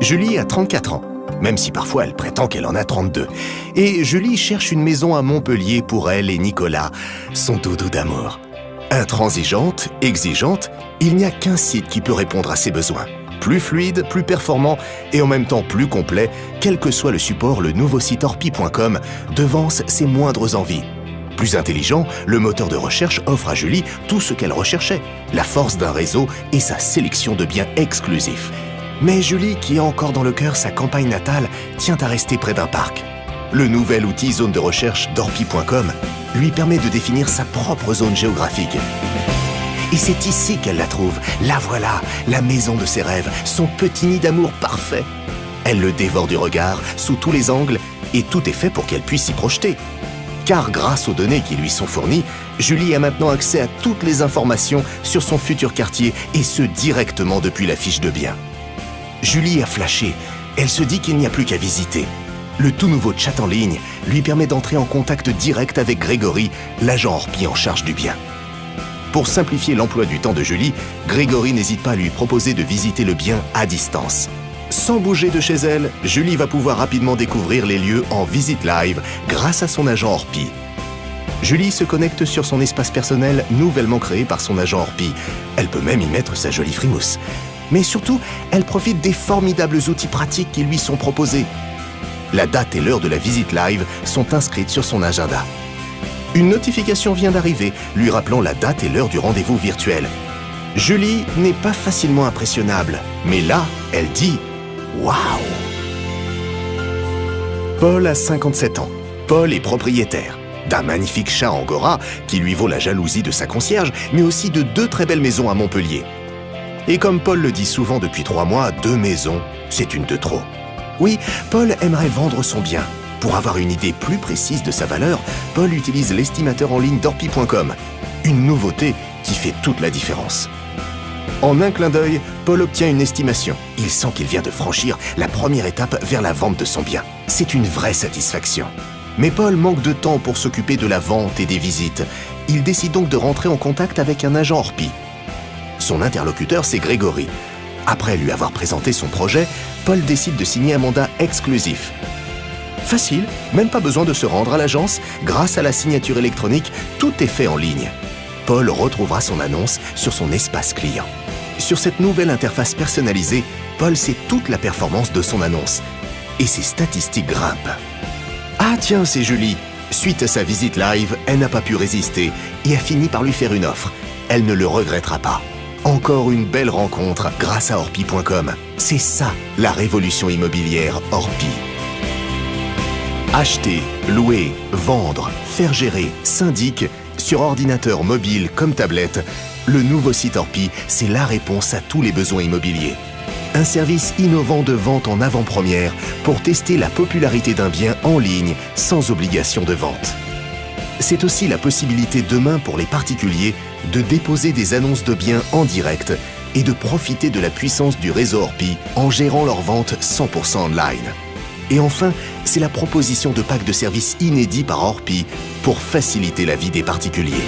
Julie a 34 ans, même si parfois elle prétend qu'elle en a 32. Et Julie cherche une maison à Montpellier pour elle et Nicolas, son doudou d'amour. Intransigeante, exigeante, il n'y a qu'un site qui peut répondre à ses besoins. Plus fluide, plus performant et en même temps plus complet, quel que soit le support, le nouveau site orpi.com devance ses moindres envies. Plus intelligent, le moteur de recherche offre à Julie tout ce qu'elle recherchait, la force d'un réseau et sa sélection de biens exclusifs. Mais Julie, qui a encore dans le cœur sa campagne natale, tient à rester près d'un parc. Le nouvel outil zone de recherche d'orpi.com lui permet de définir sa propre zone géographique. Et c'est ici qu'elle la trouve. La voilà, la maison de ses rêves, son petit nid d'amour parfait. Elle le dévore du regard, sous tous les angles, et tout est fait pour qu'elle puisse s'y projeter. Car grâce aux données qui lui sont fournies, Julie a maintenant accès à toutes les informations sur son futur quartier, et ce directement depuis la fiche de biens. Julie a flashé. Elle se dit qu'il n'y a plus qu'à visiter. Le tout nouveau chat en ligne lui permet d'entrer en contact direct avec Grégory, l'agent Orpi en charge du bien. Pour simplifier l'emploi du temps de Julie, Grégory n'hésite pas à lui proposer de visiter le bien à distance. Sans bouger de chez elle, Julie va pouvoir rapidement découvrir les lieux en visite live grâce à son agent Orpi. Julie se connecte sur son espace personnel nouvellement créé par son agent Orpi. Elle peut même y mettre sa jolie frimousse. Mais surtout, elle profite des formidables outils pratiques qui lui sont proposés. La date et l'heure de la visite live sont inscrites sur son agenda. Une notification vient d'arriver, lui rappelant la date et l'heure du rendez-vous virtuel. Julie n'est pas facilement impressionnable, mais là, elle dit « Waouh !» Paul a 57 ans. Paul est propriétaire d'un magnifique chat angora qui lui vaut la jalousie de sa concierge, mais aussi de 2 très belles maisons à Montpellier. Et comme Paul le dit souvent depuis 3 mois, 2 maisons, c'est une de trop. Oui, Paul aimerait vendre son bien. Pour avoir une idée plus précise de sa valeur, Paul utilise l'estimateur en ligne d'orpi.com. Une nouveauté qui fait toute la différence. En un clin d'œil, Paul obtient une estimation. Il sent qu'il vient de franchir la première étape vers la vente de son bien. C'est une vraie satisfaction. Mais Paul manque de temps pour s'occuper de la vente et des visites. Il décide donc de rentrer en contact avec un agent Orpi. Son interlocuteur, c'est Grégory. Après lui avoir présenté son projet, Paul décide de signer un mandat exclusif. Facile, même pas besoin de se rendre à l'agence. Grâce à la signature électronique, tout est fait en ligne. Paul retrouvera son annonce sur son espace client. Sur cette nouvelle interface personnalisée, Paul sait toute la performance de son annonce. Et ses statistiques grimpent. Ah tiens, c'est Julie. Suite à sa visite live, elle n'a pas pu résister et a fini par lui faire une offre. Elle ne le regrettera pas. Encore une belle rencontre grâce à orpi.com. C'est ça, la révolution immobilière Orpi. Acheter, louer, vendre, faire gérer, syndic, sur ordinateur mobile comme tablette, le nouveau site Orpi, c'est la réponse à tous les besoins immobiliers. Un service innovant de vente en avant-première pour tester la popularité d'un bien en ligne sans obligation de vente. C'est aussi la possibilité demain pour les particuliers de déposer des annonces de biens en direct et de profiter de la puissance du réseau Orpi en gérant leur vente 100% online. Et enfin, c'est la proposition de packs de services inédits par Orpi pour faciliter la vie des particuliers.